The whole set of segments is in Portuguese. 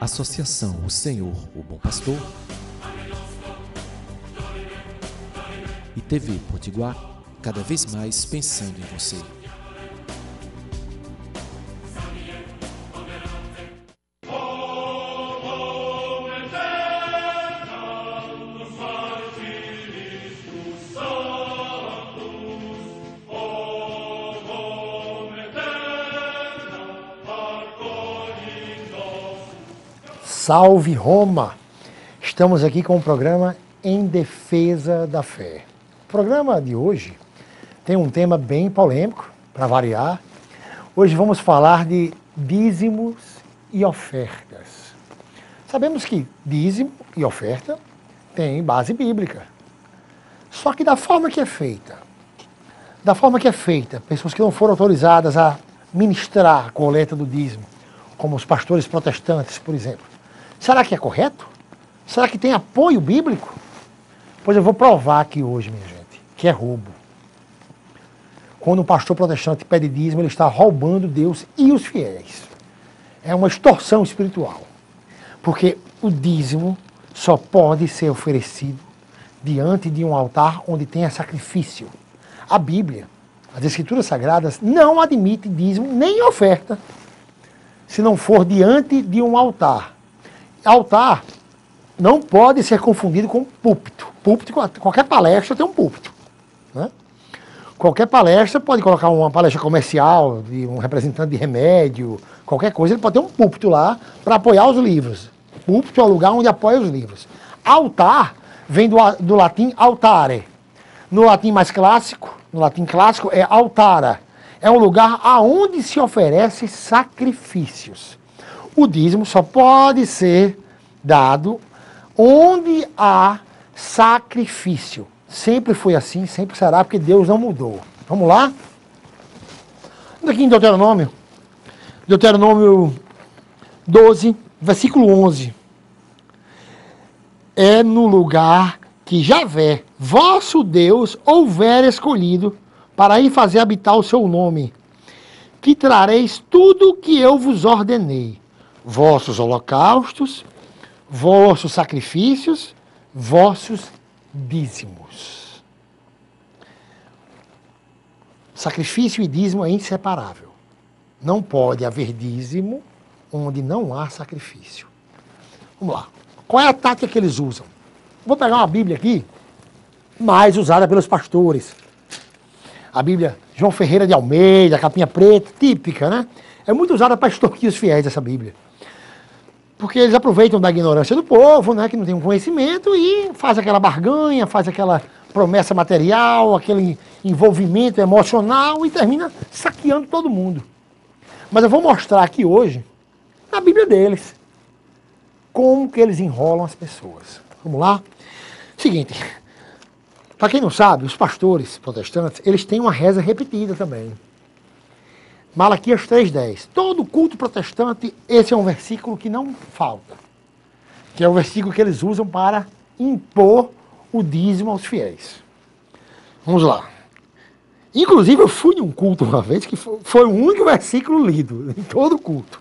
Associação O Senhor, o Bom Pastor e TV Potiguar, cada vez mais pensando em você. Salve Roma! Estamos aqui com o programa Em Defesa da Fé. O programa de hoje tem um tema bem polêmico, para variar. Hoje vamos falar de dízimos e ofertas. Sabemos que dízimo e oferta têm base bíblica. Só que da forma que é feita, pessoas que não foram autorizadas a ministrar a coleta do dízimo, como os pastores protestantes, por exemplo, será que é correto? Será que tem apoio bíblico? Pois eu vou provar aqui hoje, minha gente, que é roubo. Quando um pastor protestante pede dízimo, ele está roubando Deus e os fiéis. É uma extorsão espiritual. Porque o dízimo só pode ser oferecido diante de um altar onde tenha sacrifício. A Bíblia, as Escrituras Sagradas, não admitem dízimo nem oferta se não for diante de um altar. Altar não pode ser confundido com púlpito. Púlpito, qualquer palestra tem um púlpito, né? Qualquer palestra pode colocar uma palestra comercial de um representante de remédio, qualquer coisa, ele pode ter um púlpito lá para apoiar os livros. Púlpito é o lugar onde apoia os livros. Altar vem do latim altare. No latim mais clássico, no latim clássico é altara. É um lugar aonde se oferece sacrifícios. O dízimo só pode ser dado onde há sacrifício. Sempre foi assim, sempre será, porque Deus não mudou. Vamos lá? Vamos aqui em Deuteronômio. Deuteronômio 12, versículo 11. É no lugar que Javé, vosso Deus, houver escolhido para ir fazer habitar o seu nome, que trareis tudo o que eu vos ordenei, vossos holocaustos, vossos sacrifícios, vossos dízimos. Sacrifício e dízimo é inseparável. Não pode haver dízimo onde não há sacrifício. Vamos lá. Qual é a tática que eles usam? Vou pegar uma Bíblia aqui, mais usada pelos pastores. A Bíblia João Ferreira de Almeida, capinha preta, típica, né? É muito usada para extorquir os fiéis, essa Bíblia. Porque eles aproveitam da ignorância do povo, né, que não tem um conhecimento, e faz aquela barganha, faz aquela promessa material, aquele envolvimento emocional e termina saqueando todo mundo. Mas eu vou mostrar aqui hoje, na Bíblia deles, como que eles enrolam as pessoas. Vamos lá? Seguinte, para quem não sabe, os pastores protestantes, eles têm uma reza repetida também. Malaquias 3,10. Todo culto protestante, esse é um versículo que não falta. Que é o versículo que eles usam para impor o dízimo aos fiéis. Vamos lá. Inclusive, eu fui em um culto uma vez que foi o único versículo lido em todo o culto.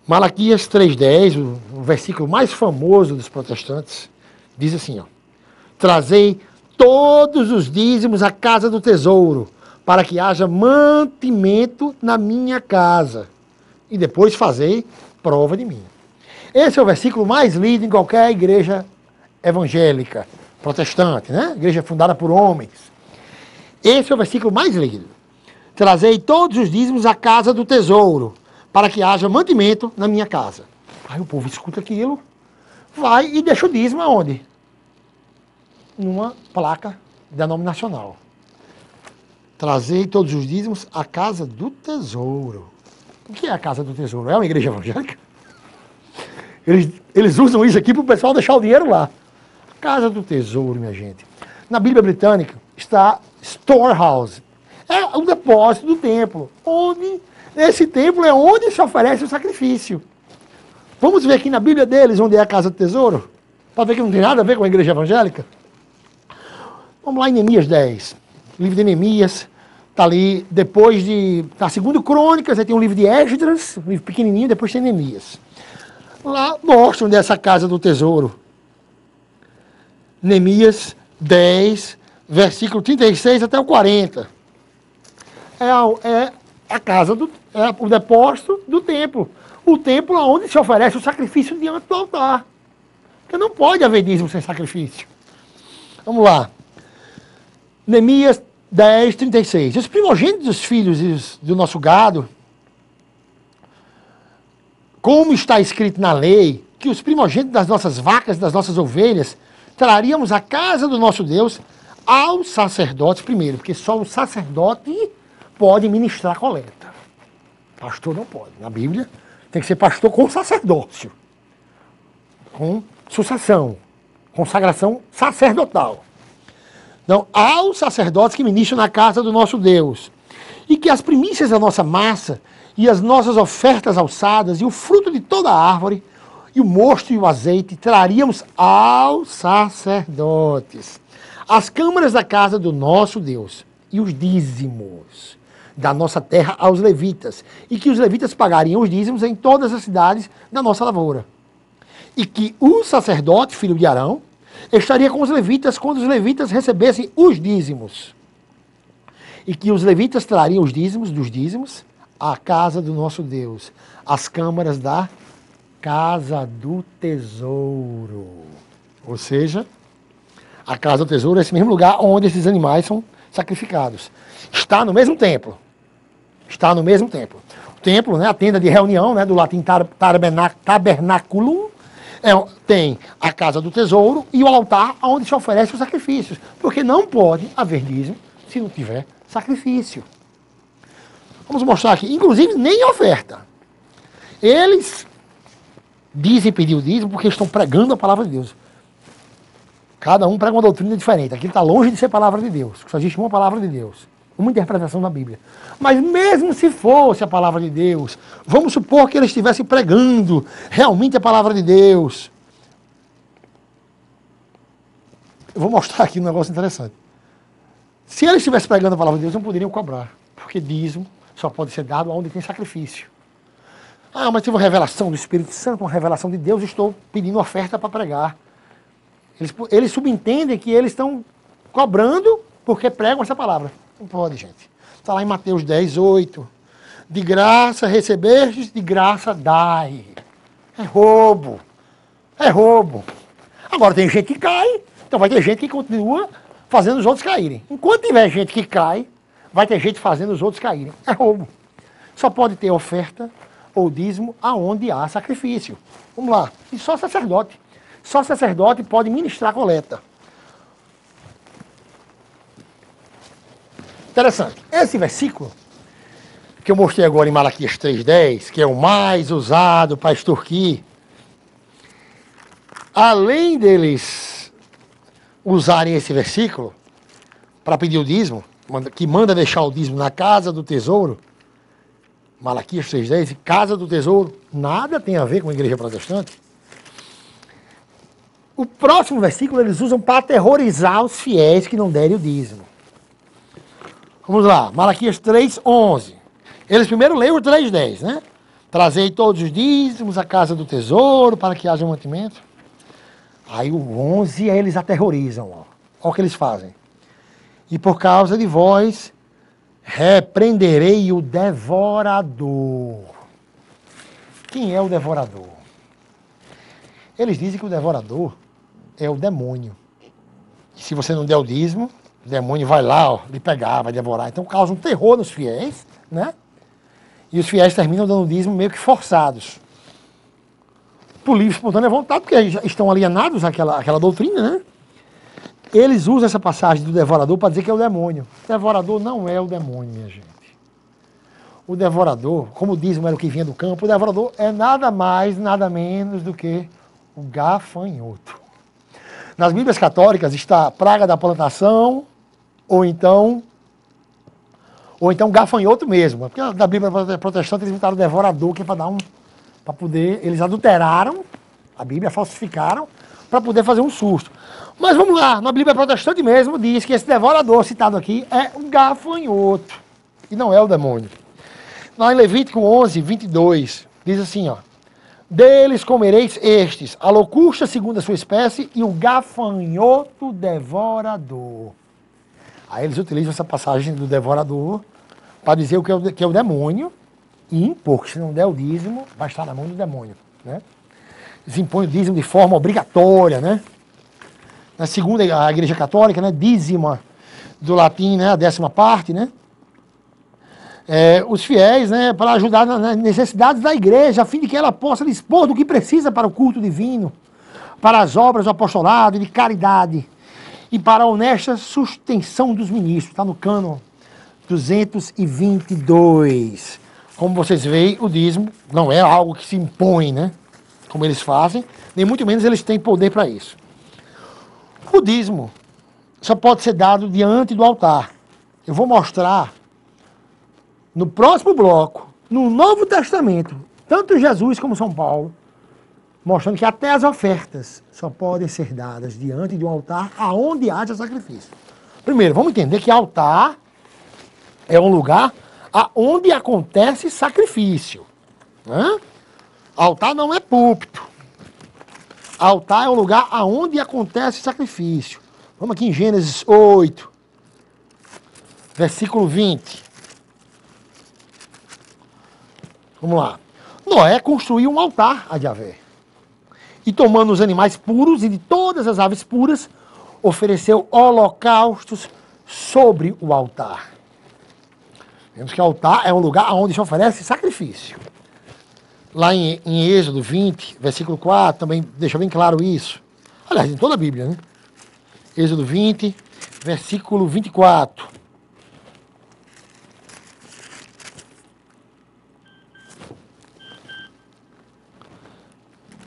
Malaquias 3,10, o versículo mais famoso dos protestantes, diz assim, ó: trazei todos os dízimos à casa do tesouro, para que haja mantimento na minha casa, e depois fazei prova de mim. Esse é o versículo mais lido em qualquer igreja evangélica, protestante, né? Igreja fundada por homens. Esse é o versículo mais lido. Trazei todos os dízimos à casa do tesouro, para que haja mantimento na minha casa. Aí o povo escuta aquilo, vai e deixa o dízimo aonde? Numa placa denominacional. Trazei todos os dízimos à casa do tesouro. O que é a casa do tesouro? É uma igreja evangélica? Eles usam isso aqui para o pessoal deixar o dinheiro lá. Casa do tesouro, minha gente. Na Bíblia britânica está storehouse. É o depósito do templo. Esse templo é onde se oferece o sacrifício. Vamos ver aqui na Bíblia deles onde é a casa do tesouro? Para ver que não tem nada a ver com a igreja evangélica? Vamos lá em Neemias 10. Livro de Neemias, Está ali, depois de... Está segundo Crônicas, aí tem um livro de Esdras, um livro pequenininho, depois tem Neemias. Lá mostram dessa casa do tesouro. Neemias 10, versículo 36 até o 40. É a casa o depósito do templo. O templo onde se oferece o sacrifício diante do altar. Porque não pode haver dízimo sem sacrifício. Vamos lá. Neemias 10, 36. Os primogênitos dos filhos do nosso gado, como está escrito na lei, que os primogênitos das nossas vacas e das nossas ovelhas traríamos à casa do nosso Deus aos sacerdotes primeiro, porque só o sacerdote pode ministrar a coleta. Pastor não pode. Na Bíblia tem que ser pastor com sacerdócio, com sucessão, consagração sacerdotal. Então, aos sacerdotes que ministram na casa do nosso Deus, e que as primícias da nossa massa e as nossas ofertas alçadas e o fruto de toda a árvore e o mosto e o azeite traríamos aos sacerdotes, as câmaras da casa do nosso Deus e os dízimos da nossa terra aos levitas, e que os levitas pagariam os dízimos em todas as cidades da nossa lavoura, e que o sacerdote, filho de Arão, estaria com os levitas quando os levitas recebessem os dízimos, e que os levitas trariam os dízimos dos dízimos à casa do nosso Deus, as câmaras da casa do tesouro. Ou seja, a casa do tesouro é esse mesmo lugar onde esses animais são sacrificados. Está no mesmo templo. Está no mesmo templo. O templo, né, a tenda de reunião, né, do latim tabernaculum, tem a casa do tesouro e o altar onde se oferece os sacrifícios. Porque não pode haver dízimo se não tiver sacrifício. Vamos mostrar aqui. Inclusive, nem oferta. Eles dizem pedir o dízimo porque estão pregando a palavra de Deus. Cada um prega uma doutrina diferente. Aquilo está longe de ser palavra de Deus. Só existe uma palavra de Deus. Uma interpretação da Bíblia. Mas mesmo se fosse a palavra de Deus, vamos supor que eles estivessem pregando realmente a palavra de Deus. Eu vou mostrar aqui um negócio interessante. Se eles estivessem pregando a palavra de Deus, não poderiam cobrar. Porque dízimo só pode ser dado onde tem sacrifício. Ah, mas tive uma revelação do Espírito Santo, uma revelação de Deus, estou pedindo oferta para pregar. Eles subentendem que eles estão cobrando porque pregam essa palavra. Não pode, gente. Está lá em Mateus 10, 8. De graça recebestes, de graça dai. É roubo. É roubo. Agora tem gente que cai, então vai ter gente que continua fazendo os outros caírem. Enquanto tiver gente que cai, vai ter gente fazendo os outros caírem. É roubo. Só pode ter oferta ou dízimo aonde há sacrifício. Vamos lá. E só sacerdote. Só sacerdote pode ministrar a coleta. Interessante. Esse versículo que eu mostrei agora em Malaquias 3,10, que é o mais usado para extorquir, além deles usarem esse versículo para pedir o dízimo, que manda deixar o dízimo na casa do tesouro, Malaquias 3,10, casa do tesouro, nada tem a ver com a igreja protestante. O próximo versículo eles usam para aterrorizar os fiéis que não derem o dízimo. Vamos lá, Malaquias 3,11. Eles primeiro leem o 3,10, né? Trazei todos os dízimos à casa do tesouro para que haja mantimento. Aí o 11, aí eles aterrorizam. Ó. Olha o que eles fazem. E por causa de vós, repreenderei o devorador. Quem é o devorador? Eles dizem que o devorador é o demônio. E se você não der o dízimo, o demônio vai lá, ó, lhe pegar, vai devorar. Então causa um terror nos fiéis, né? E os fiéis terminam dando dízimo meio que forçados. Por livre e espontânea vontade, porque estão alienados àquela doutrina, né? Eles usam essa passagem do devorador para dizer que é o demônio. O devorador não é o demônio, minha gente. O devorador, como o dízimo era o que vinha do campo, o devorador é nada mais, nada menos do que o gafanhoto. Nas Bíblias católicas está a praga da plantação, ou então gafanhoto mesmo. Porque da Bíblia protestante eles inventaram o devorador, que é para dar para poder. Eles adulteraram a Bíblia, falsificaram, para poder fazer um susto. Mas vamos lá, na Bíblia protestante mesmo diz que esse devorador citado aqui é um gafanhoto, e não é o demônio. Lá em Levítico 11, 22, diz assim, ó: deles comereis estes, a locusta segundo a sua espécie e o gafanhoto devorador. Aí eles utilizam essa passagem do devorador para dizer o que é o demônio e impor, que se não der o dízimo, vai estar na mão do demônio, né? Eles impõem o dízimo de forma obrigatória, né? Na segunda, a Igreja Católica, né, dízima, do latim, né, a 10ª parte, né? Os fiéis, né, para ajudar nas necessidades da igreja, a fim de que ela possa dispor do que precisa para o culto divino, para as obras do apostolado e de caridade, e para a honesta sustentação dos ministros. Está no cânon 222. Como vocês veem, o dízimo não é algo que se impõe, né, como eles fazem, nem muito menos eles têm poder para isso. O dízimo só pode ser dado diante do altar. Eu vou mostrar no próximo bloco, no Novo Testamento, tanto Jesus como São Paulo, mostrando que até as ofertas só podem ser dadas diante de um altar aonde haja sacrifício. Primeiro, vamos entender que altar é um lugar aonde acontece sacrifício, né? Altar não é púlpito. Altar é um lugar aonde acontece sacrifício. Vamos aqui em Gênesis 8, versículo 20. Vamos lá. Noé construiu um altar a Yahvé. E tomando os animais puros e de todas as aves puras, ofereceu holocaustos sobre o altar. Vemos que o altar é um lugar onde se oferece sacrifício. Lá em Êxodo 20, versículo 4, também deixa bem claro isso. Aliás, em toda a Bíblia, né? Êxodo 20, versículo 24.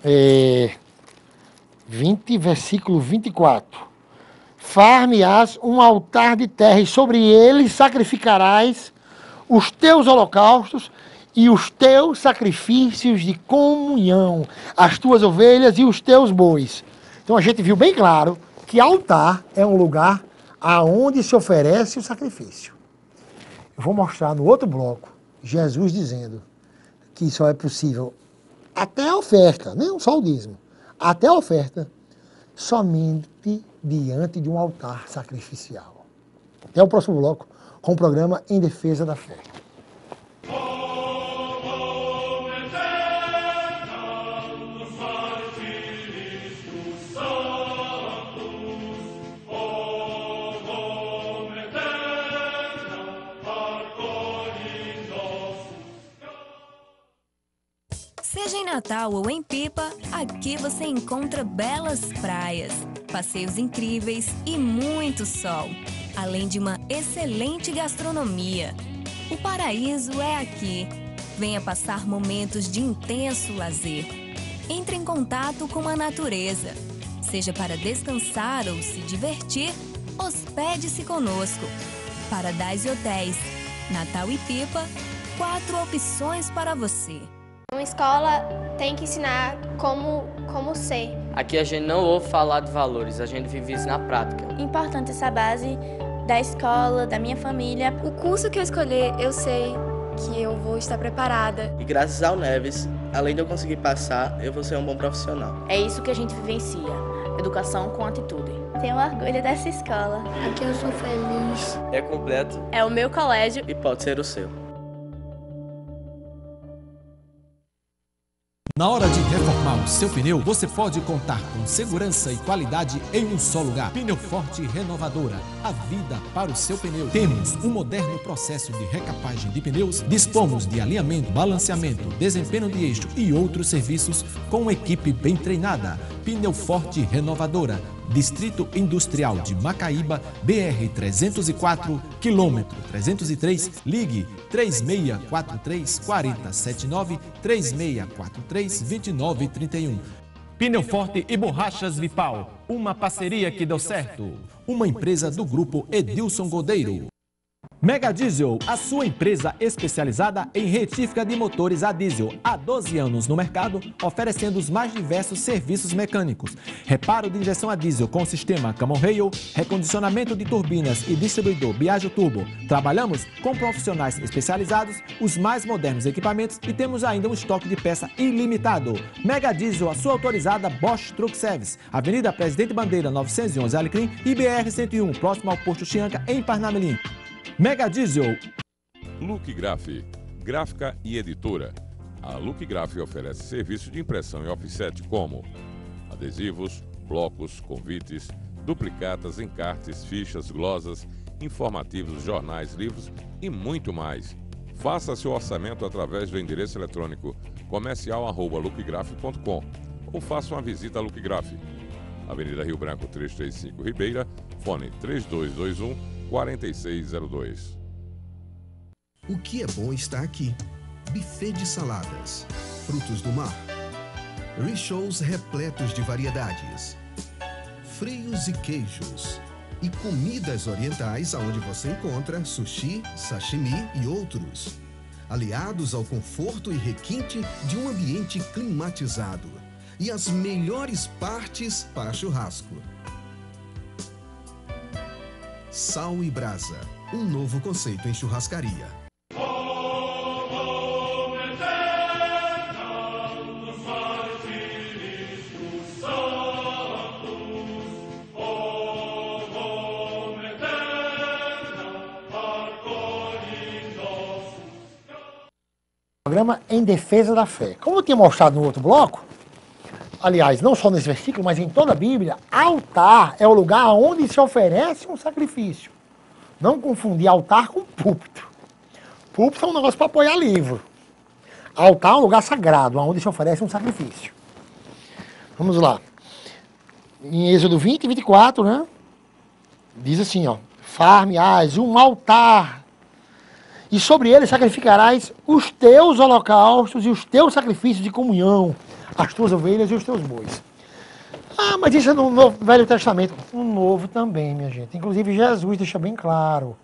É, 20, versículo 24. Far-me-ás um altar de terra, e sobre ele sacrificarás os teus holocaustos e os teus sacrifícios de comunhão, as tuas ovelhas e os teus bois. Então a gente viu bem claro que altar é um lugar aonde se oferece o sacrifício. Eu vou mostrar no outro bloco Jesus dizendo que só é possível até a oferta, não só o dízimo, até a oferta, somente diante de um altar sacrificial. Até o próximo bloco com o programa Em Defesa da Fé. Seja em Natal ou em Pipa, aqui você encontra belas praias, passeios incríveis e muito sol, além de uma excelente gastronomia. O paraíso é aqui. Venha passar momentos de intenso lazer. Entre em contato com a natureza. Seja para descansar ou se divertir, hospede-se conosco. Paradise Hotéis, Natal e Pipa, 4 opções para você. Uma escola tem que ensinar como ser. Aqui a gente não ouve falar de valores, a gente vive isso na prática. Importante essa base da escola, da minha família. O curso que eu escolher, eu sei que eu vou estar preparada. E graças ao Neves, além de eu conseguir passar, eu vou ser um bom profissional. É isso que a gente vivencia, educação com atitude. Tenho orgulho dessa escola. Aqui eu sou feliz. É completo. É o meu colégio. E pode ser o seu. Na hora de reformar o seu pneu, você pode contar com segurança e qualidade em um só lugar. Pneu Forte Renovadora, a vida para o seu pneu. Temos um moderno processo de recapagem de pneus, dispomos de alinhamento, balanceamento, desempenho de eixo e outros serviços com uma equipe bem treinada. Pneu Forte Renovadora, Distrito Industrial de Macaíba, BR-304, quilômetro 303, ligue 3643-4079, 3643-2931. Pneu Forte e Borrachas Vipal, uma parceria que deu certo. Uma empresa do grupo Edilson Godeiro. Mega Diesel, a sua empresa especializada em retífica de motores a diesel, há 12 anos no mercado, oferecendo os mais diversos serviços mecânicos. Reparo de injeção a diesel com o sistema Camon Rail, recondicionamento de turbinas e distribuidor Biagio Turbo. Trabalhamos com profissionais especializados, os mais modernos equipamentos e temos ainda um estoque de peça ilimitado. Mega Diesel, a sua autorizada Bosch Truck Service, Avenida Presidente Bandeira 911 Alecrim e BR-101, próximo ao Posto Chianca, em Parnamirim. Mega Diesel. Look Graph, gráfica e editora. A Look Graph oferece serviço de impressão e offset como adesivos, blocos, convites, duplicatas, encartes, fichas, glosas, informativos, jornais, livros e muito mais. Faça seu orçamento através do endereço eletrônico comercial@lookgraph.com ou faça uma visita à Look Graph. Avenida Rio Branco 335 Ribeira, fone 3221-4602. O que é bom está aqui. Buffet de saladas, frutos do mar, rechauds repletos de variedades, frios e queijos e comidas orientais aonde você encontra sushi, sashimi e outros, aliados ao conforto e requinte de um ambiente climatizado e as melhores partes para churrasco. Sal e Brasa, um novo conceito em churrascaria. Programa em defesa da fé. Como eu tinha mostrado no outro bloco, aliás, não só nesse versículo, mas em toda a Bíblia, altar é o lugar onde se oferece um sacrifício. Não confundir altar com púlpito. Púlpito é um negócio para apoiar livro. Altar é um lugar sagrado, onde se oferece um sacrifício. Vamos lá. Em Êxodo 20 e 24, né? Diz assim, ó. Far-me-ás um altar, e sobre ele sacrificarás os teus holocaustos e os teus sacrifícios de comunhão, as tuas ovelhas e os teus bois. Ah, mas isso é no Velho Testamento. No Novo também, minha gente. Inclusive, Jesus deixa bem claro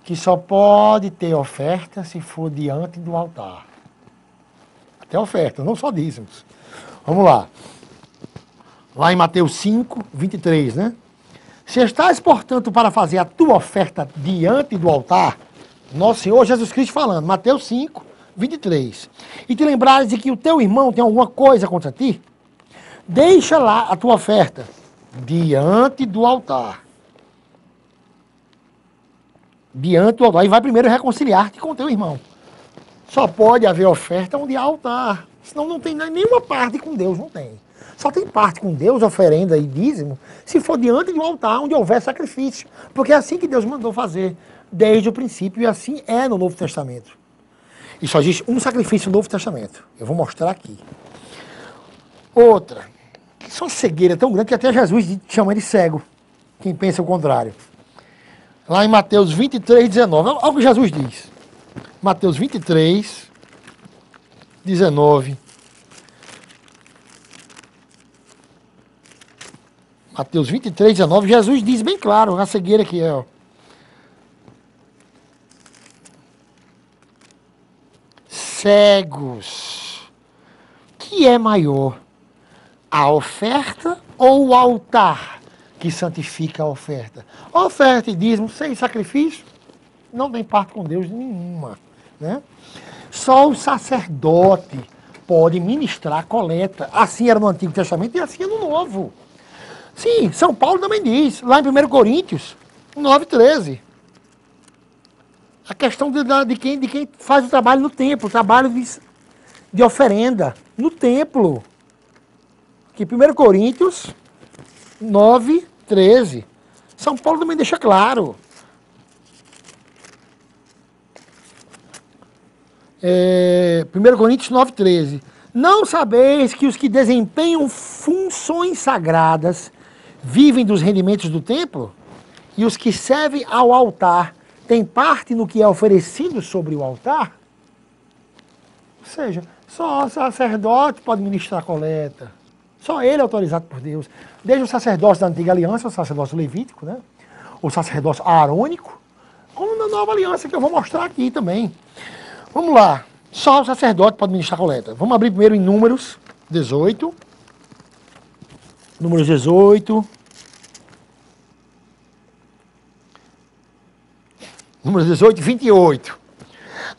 que só pode ter oferta se for diante do altar. Até oferta, não só dízimos. Vamos lá. Lá em Mateus 5, 23, né? Se estás, portanto, para fazer a tua oferta diante do altar, nosso Senhor Jesus Cristo falando, Mateus 5, 23, e te lembrares de que o teu irmão tem alguma coisa contra ti, deixa lá a tua oferta diante do altar. Diante do altar. E vai primeiro reconciliar-te com o teu irmão. Só pode haver oferta onde há altar. Senão não tem nenhuma parte com Deus, não tem. Só tem parte com Deus, oferenda e dízimo, se for diante do altar onde houver sacrifício. Porque é assim que Deus mandou fazer desde o princípio e assim é no Novo Testamento. E só existe um sacrifício no Novo Testamento. Eu vou mostrar aqui. Outra. Isso é uma cegueira tão grande que até Jesus chama de cego. Quem pensa o contrário. Lá em Mateus 23, 19. Olha o que Jesus diz. Mateus 23, 19. Mateus 23, 19. Jesus diz bem claro a cegueira que é. Ó. Cegos. Que é maior? A oferta ou o altar que santifica a oferta? A oferta e dízimo sem sacrifício não tem parte com Deus nenhuma. Né? Só o sacerdote pode ministrar a coleta. Assim era no Antigo Testamento e assim é no Novo. Sim, São Paulo também diz, lá em 1 Coríntios 9:13. A questão de quem faz o trabalho no templo, o trabalho de oferenda no templo. Que 1 Coríntios 9:13. São Paulo também deixa claro. 1 Coríntios 9:13. Não sabeis que os que desempenham funções sagradas vivem dos rendimentos do templo? E os que servem ao altar têm parte no que é oferecido sobre o altar? Ou seja, só o sacerdote pode ministrar a coleta. Só ele é autorizado por Deus. Desde o sacerdócio da antiga aliança, o sacerdócio levítico, né? O sacerdócio aarônico, como nova aliança que eu vou mostrar aqui também. Vamos lá. Só o sacerdote pode ministrar coleta. Vamos abrir primeiro em Números 18. Números 18. Números 18, 28.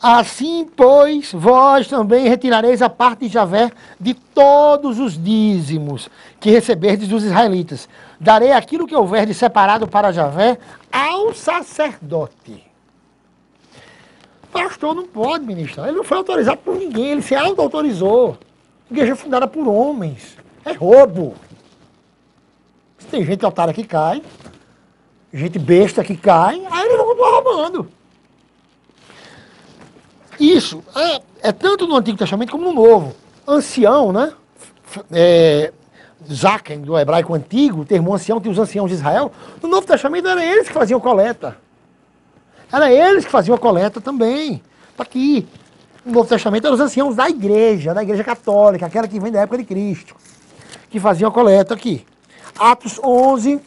Assim, pois, vós também retirareis a parte de Javé de todos os dízimos que receberdes dos israelitas. Darei aquilo que houver de separado para Javé ao sacerdote. O pastor não pode ministrar. Ele não foi autorizado por ninguém, ele se auto-autorizou. Igreja fundada por homens. É roubo. Tem gente otária que cai, gente besta que cai, aí eles vão continuar roubando. Isso é tanto no Antigo Testamento como no Novo. Ancião, né? Zaken, do hebraico antigo, o termo ancião, tem os anciãos de Israel. No Novo Testamento eram eles que faziam coleta. Era eles que faziam a coleta também. Está aqui. No Novo Testamento eram os anciãos da igreja católica, aquela que vem da época de Cristo, que faziam a coleta aqui. Atos 11,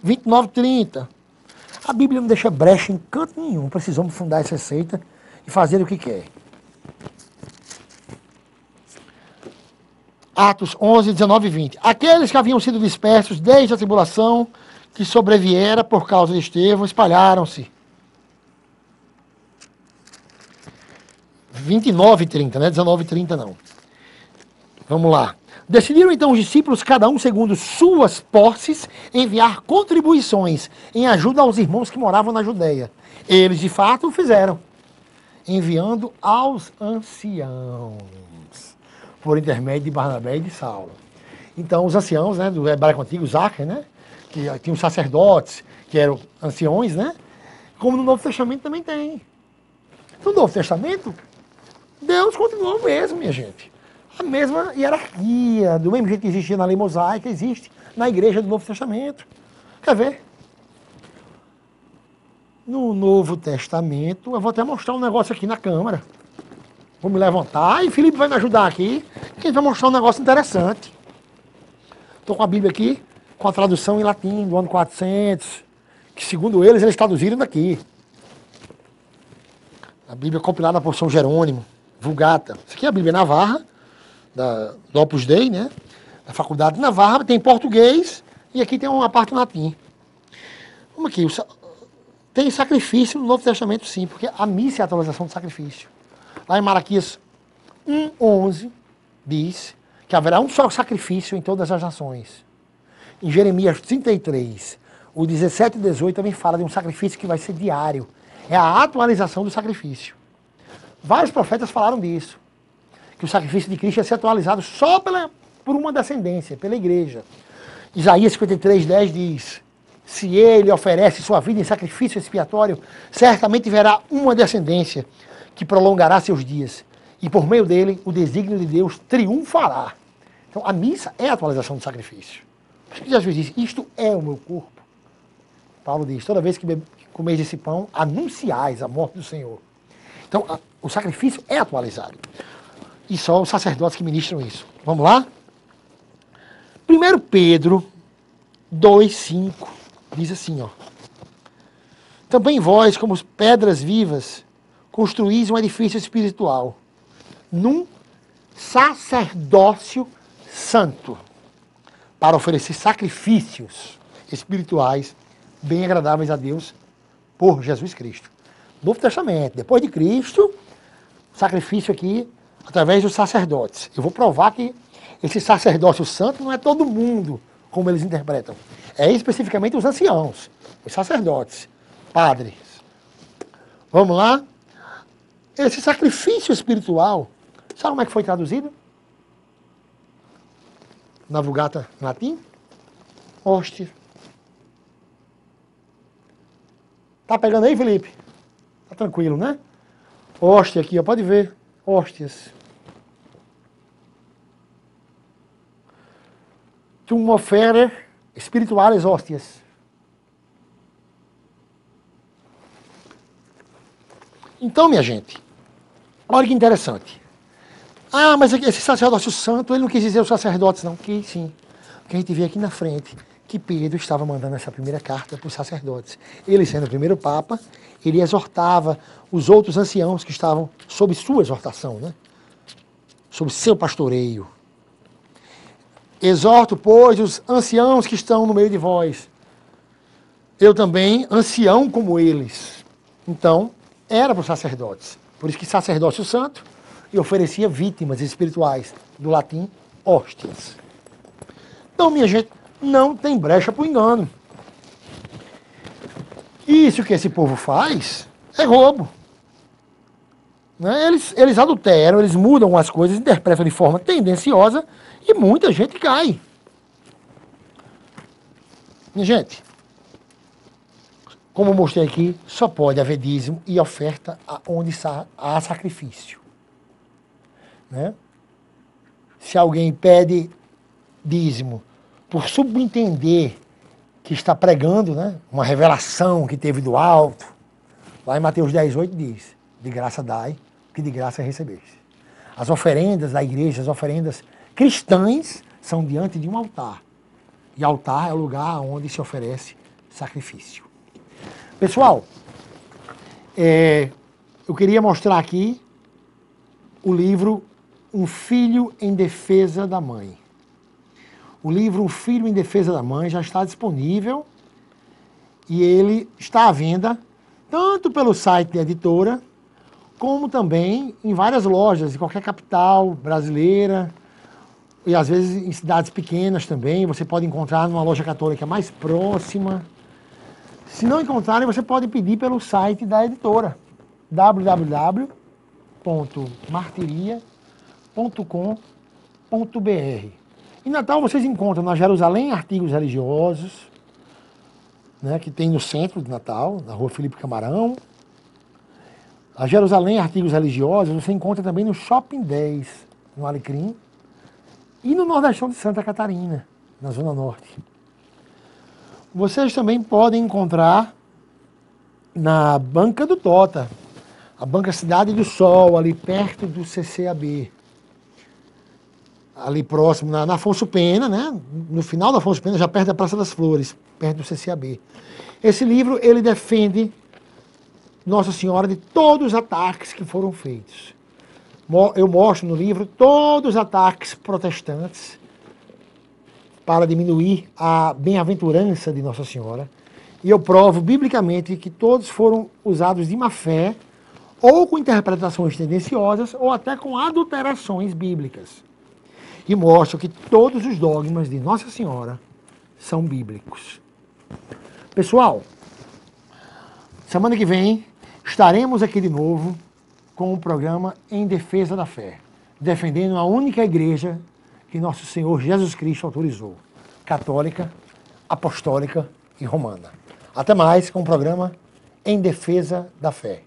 29, 30. A Bíblia não deixa brecha em canto nenhum. Precisamos fundar essa receita e fazer o que quer. Atos 11, 19 e 20. Aqueles que haviam sido dispersos desde a tribulação que sobreviera por causa de Estevão espalharam-se. 29 e 30, né? 19 e 30 não. Vamos lá. Decidiram então os discípulos, cada um segundo suas posses, enviar contribuições em ajuda aos irmãos que moravam na Judéia. Eles, de fato, o fizeram, enviando aos anciãos, por intermédio de Barnabé e de Saulo. Então, os anciãos, né, do hebraico antigo, Zaken, né, que tinham sacerdotes, que eram anciões, né, como no Novo Testamento também tem. No Novo Testamento, Deus continua o mesmo, minha gente. A mesma hierarquia, do mesmo jeito que existia na lei mosaica, existe na igreja do Novo Testamento. Quer ver? No Novo Testamento, eu vou até mostrar um negócio aqui na câmera. Vou me levantar e Felipe vai me ajudar aqui, que a gente vai mostrar um negócio interessante. Estou com a Bíblia aqui, com a tradução em latim do ano 400, que segundo eles traduziram daqui. A Bíblia compilada por São Jerônimo, Vulgata. Isso aqui é a Bíblia Navarra, do Opus Dei, né? Da Faculdade de Navarra, tem em português e aqui tem uma parte em latim. Vamos aqui, tem sacrifício no Novo Testamento, sim, porque a missa é a atualização do sacrifício. Lá em Malaquias 1:11 diz que haverá um só sacrifício em todas as nações. Em Jeremias 33, o 17 e 18 também fala de um sacrifício que vai ser diário. É a atualização do sacrifício. Vários profetas falaram disso. Que o sacrifício de Cristo ia ser atualizado só por uma descendência, pela igreja. Isaías 53:10 diz: se ele oferece sua vida em sacrifício expiatório, certamente verá uma descendência que prolongará seus dias. E por meio dele, o desígnio de Deus triunfará. Então a missa é a atualização do sacrifício. Por isso que Jesus disse: isto é o meu corpo. Paulo diz: toda vez que comeis esse pão, anunciais a morte do Senhor. Então o sacrifício é atualizado. E só os sacerdotes que ministram isso. Vamos lá? 1 Pedro 2:5 diz assim, ó. Também vós, como pedras vivas, construís um edifício espiritual, num sacerdócio santo, para oferecer sacrifícios espirituais bem agradáveis a Deus por Jesus Cristo. Novo Testamento, depois de Cristo, sacrifício aqui através dos sacerdotes. Eu vou provar que esse sacerdócio santo não é todo mundo, como eles interpretam. É especificamente os anciãos, os sacerdotes, padres. Vamos lá? Esse sacrifício espiritual, sabe como é que foi traduzido? Na Vulgata em latim? Hóstia. Tá pegando aí, Felipe? Tá tranquilo, né? Hóstia aqui, ó, pode ver. Hóstias. Tum ofere spirituales hóstias. Então, minha gente, olha que interessante. Ah, mas esse sacerdócio santo, ele não quis dizer os sacerdotes, não. Que sim. Que a gente vê aqui na frente. que Pedro estava mandando essa primeira carta para os sacerdotes. Ele, sendo o primeiro Papa, ele exortava os outros anciãos que estavam sob sua exortação, né? Sob seu pastoreio. Exorto, pois, os anciãos que estão no meio de vós. Eu também, ancião como eles. Então, era para os sacerdotes. Por isso que sacerdócio santo e oferecia vítimas espirituais, do latim, hóstias. Então, minha gente, não tem brecha para o engano. Isso que esse povo faz é roubo. Né? Eles adulteram, eles mudam as coisas, interpretam de forma tendenciosa e muita gente cai. Minha gente, como eu mostrei aqui, só pode haver dízimo e oferta onde há sacrifício. Né? Se alguém pede dízimo por subentender que está pregando, né, uma revelação que teve do alto, lá em Mateus 10:8 diz, de graça dai, que de graça recebeste. As oferendas da igreja, as oferendas cristãs, são diante de um altar. E altar é o lugar onde se oferece sacrifício. Pessoal, eu queria mostrar aqui o livro Um Filho em Defesa da Mãe. O livro Um Filho em Defesa da Mãe já está disponível e ele está à venda tanto pelo site da editora, como também em várias lojas de qualquer capital brasileira e às vezes em cidades pequenas também. Você pode encontrar numa loja católica mais próxima. Se não encontrarem, você pode pedir pelo site da editora, www.martiria.com.br. Em Natal vocês encontram na Jerusalém Artigos Religiosos, né, que tem no centro de Natal, na rua Felipe Camarão. A Jerusalém Artigos Religiosos você encontra também no Shopping 10, no Alecrim, e no Nordestão de Santa Catarina, na Zona Norte. Vocês também podem encontrar na Banca do Tota, a Banca Cidade do Sol, ali perto do CCAB. Ali próximo, na Afonso Pena, né? No final da Afonso Pena, já perto da Praça das Flores, perto do CCAB. Esse livro, ele defende Nossa Senhora de todos os ataques que foram feitos. Eu mostro no livro todos os ataques protestantes para diminuir a bem-aventurança de Nossa Senhora. E eu provo biblicamente que todos foram usados de má fé, ou com interpretações tendenciosas, ou até com adulterações bíblicas. E mostro que todos os dogmas de Nossa Senhora são bíblicos. Pessoal, semana que vem estaremos aqui de novo com o programa Em Defesa da Fé, defendendo a única igreja que nosso Senhor Jesus Cristo autorizou, católica, apostólica e romana. Até mais com o programa Em Defesa da Fé.